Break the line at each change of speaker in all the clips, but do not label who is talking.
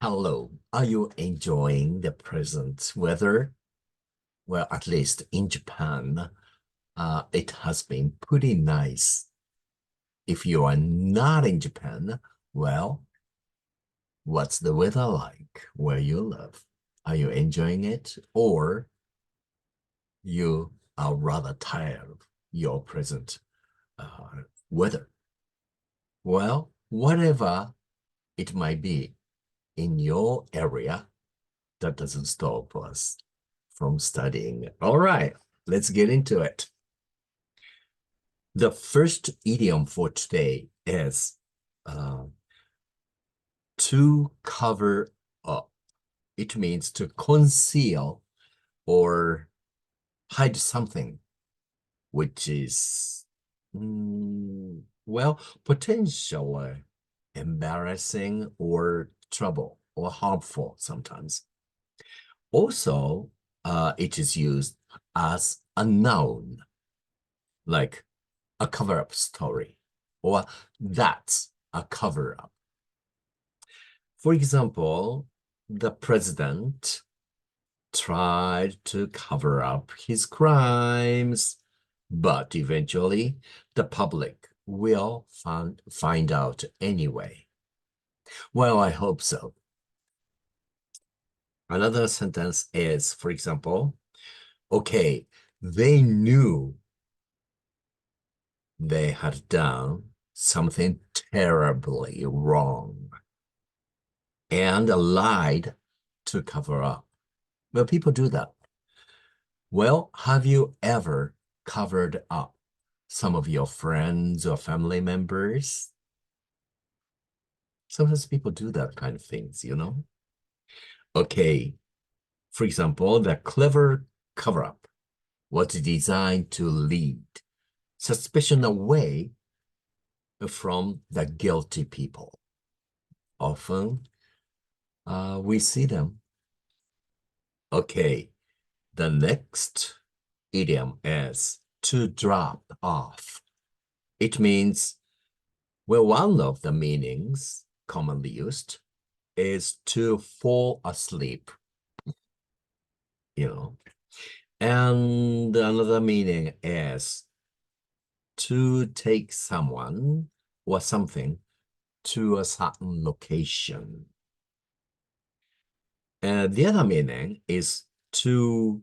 Hello, are you enjoying the present weather? Well, at least in Japan, it has been pretty nice. If you are not in Japan, well, what's the weather like where you live? Are you enjoying it, or you are rather tired of your present weather? Well, whatever it might be in your area, that doesn't stop us from studying. All right, let's get into it. The first idiom for today is uh, to cover up. It means to conceal or hide something, which is, well, potentially embarrassing or trouble or harmful sometimes. Also, it is used as a noun, like a cover-up story, or that's a cover-up. For example, the president tried to cover up his crimes, but eventually the public will find out anyway. Well, I hope so. Another sentence is, for example, okay, they knew they had done something terribly wrong and lied to cover up. Well, people do that. Well, have you ever covered up some of your friends or family members? Sometimes people do that kind of things, you know? Okay, for example, the clever cover-up was designed to lead suspicion away from the guilty people. Often, we see them. Okay, the next idiom is to drop off. It means, well, one of the meanings commonly used is to fall asleep, you know. And another meaning is to take someone or something to a certain location. And the other meaning is to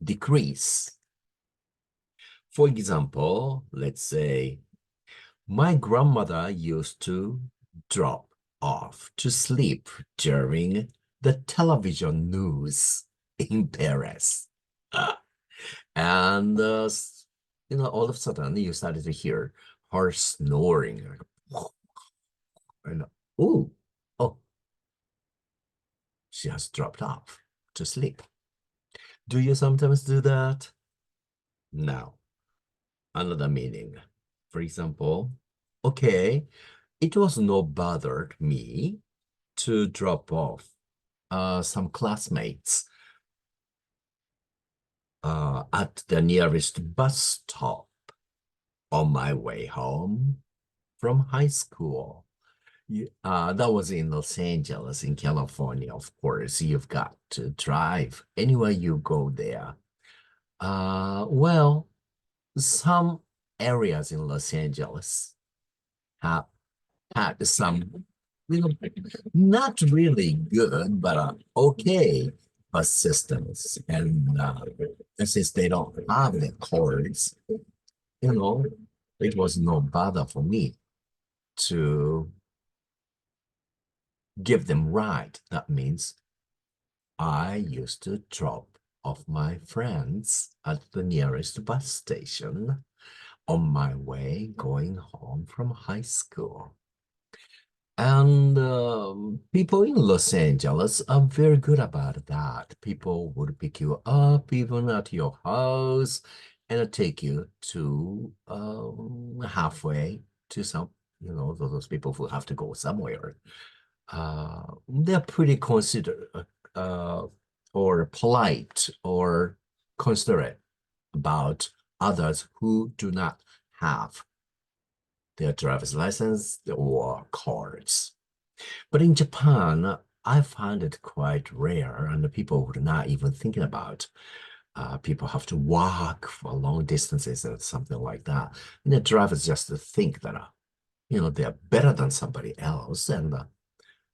decrease. For example, let's say, my grandmother used to drop off to sleep during the television news in Paris. And, all of a sudden you started to hear her snoring. And, oh, oh, she has dropped off to sleep. Do you sometimes do that? Now, another meaning. For example, okay, it was no bothered me to drop off some classmates at the nearest bus stop on my way home from high school. That was in Los Angeles, in California, of course. You've got to drive anywhere you go there. Well, some areas in Los Angeles have had some, not really good, but okay bus systems. And since they don't have the cars, you know, it was no bother for me to give them ride. That means I used to drop off my friends at the nearest bus station on my way going home from high school. And people in Los Angeles are very good about that. People would pick you up even at your house and take you to halfway to some, those people who have to go somewhere. They're pretty considerate or polite or considerate about others who do not have their driver's license or cards. But in Japan, I find it quite rare, and the people would not even thinking about people have to walk for long distances or something like that. And the drivers just think that, they're better than somebody else, and,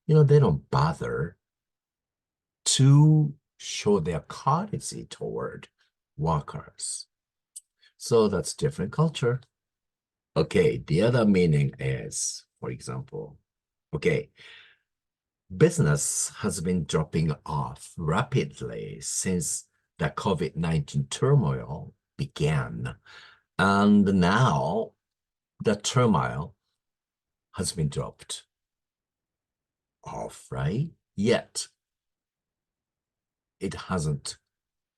they don't bother to show their courtesy toward workers. So that's different culture. Okay, the other meaning is, for example, okay, business has been dropping off rapidly since the COVID-19 turmoil began. And now the turmoil has been dropped off, right? Yet it hasn't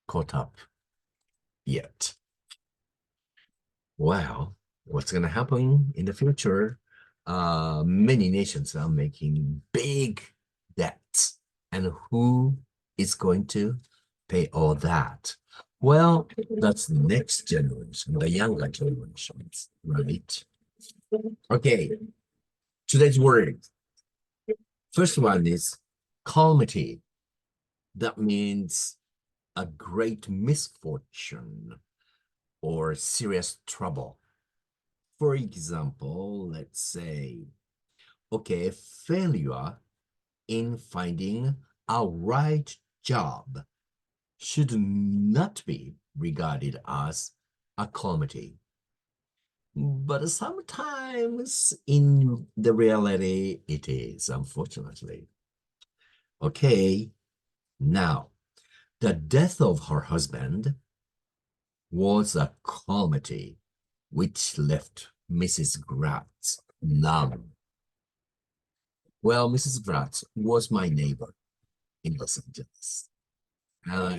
caught up yet. Well, what's going to happen in the future? Many nations are making big debts. And who is going to pay all that? Well, that's the next generation, the younger generations, right? Okay, today's word. First one is calamity. That means a great misfortune or serious trouble. For example, let's say, okay, failure in finding a right job should not be regarded as a calamity. But sometimes in the reality, it is, unfortunately. Okay, now, the death of her husband was a calamity which left Mrs. Gratz numb. Well, Mrs. Gratz was my neighbor in Los Angeles.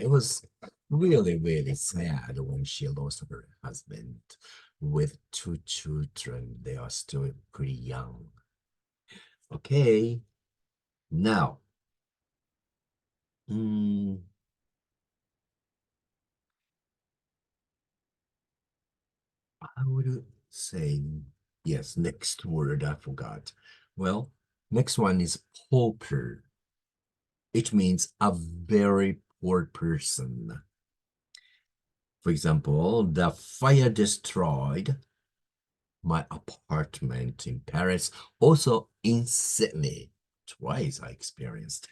It was really, really sad when she lost her husband with two children. They are still pretty young. Okay, now, I would say, yes, next word I forgot. Well, next one is pauper. It means a very poor person. For example, the fire destroyed my apartment in Paris, also in Sydney. Twice I experienced.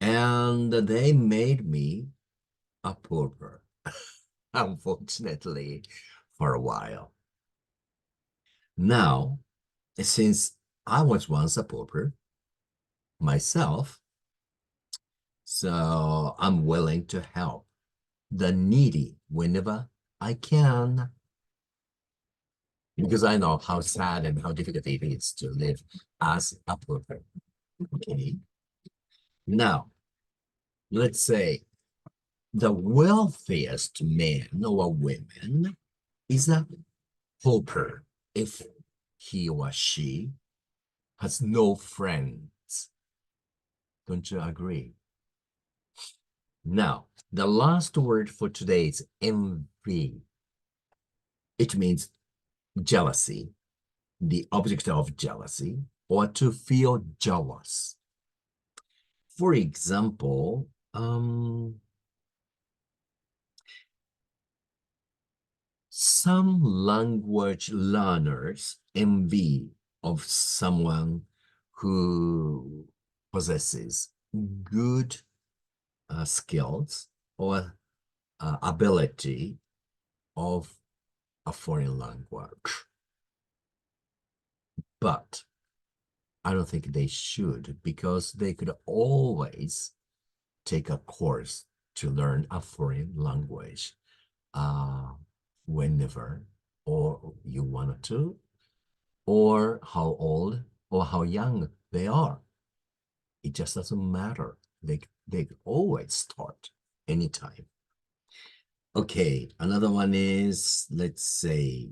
And they made me a pauper, unfortunately, for a while. Now, since I was once a pauper myself, so I'm willing to help the needy whenever I can, because I know how sad and how difficult it is to live as a pauper. Okay. Now, let's say the wealthiest man or woman is a pauper if he or she has no friends. Don't you agree? Now, the last word for today is envy. It means jealousy, the object of jealousy, or to feel jealous. For example, some language learners envy of someone who possesses good skills or ability of a foreign language. But I don't think they should, because they could always take a course to learn a foreign language whenever or you wanted to, or how old or how young they are. It just doesn't matter. They always start anytime. Okay, another one is, let's say,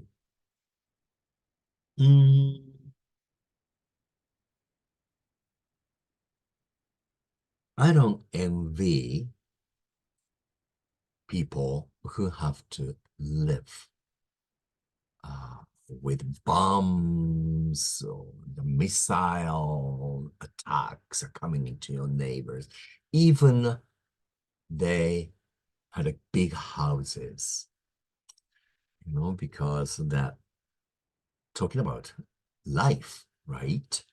I don't envy people who have to live with bombs or the missile attacks are coming into your neighbors. Even they had big houses, because that talking about life, right?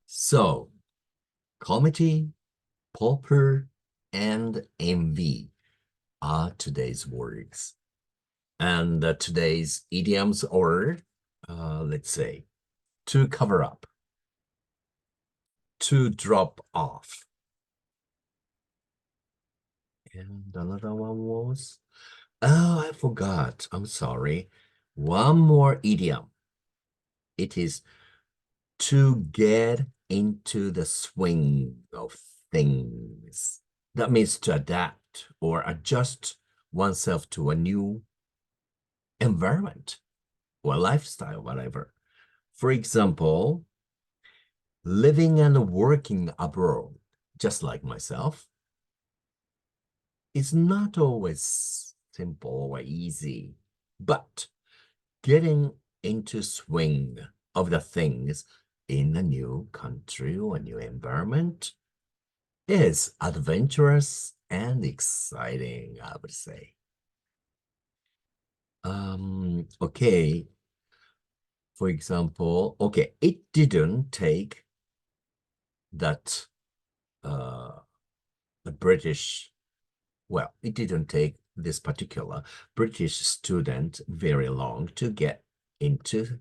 So, Calamity, Pauper, and envy are today's words. And today's idioms or, let's say, to cover up, to drop off. And another one was, oh, I forgot. I'm sorry. One more idiom. It is to get into the swing of things. That means to adapt or adjust oneself to a new environment or lifestyle, whatever. For example, living and working abroad, just like myself, is not always simple or easy, but getting into swing of the things in a new country or a new environment is adventurous and exciting, I would say. Okay. For example, okay, it didn't take that the British, well, it didn't take this particular British student very long to get into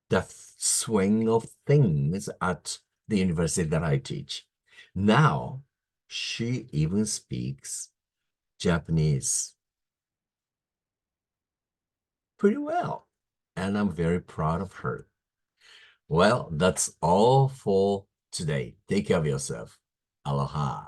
the swing of things at the university that I teach. Now, she even speaks Japanese pretty well, and I'm very proud of her. Well, that's all for today. Take care of yourself. Aloha.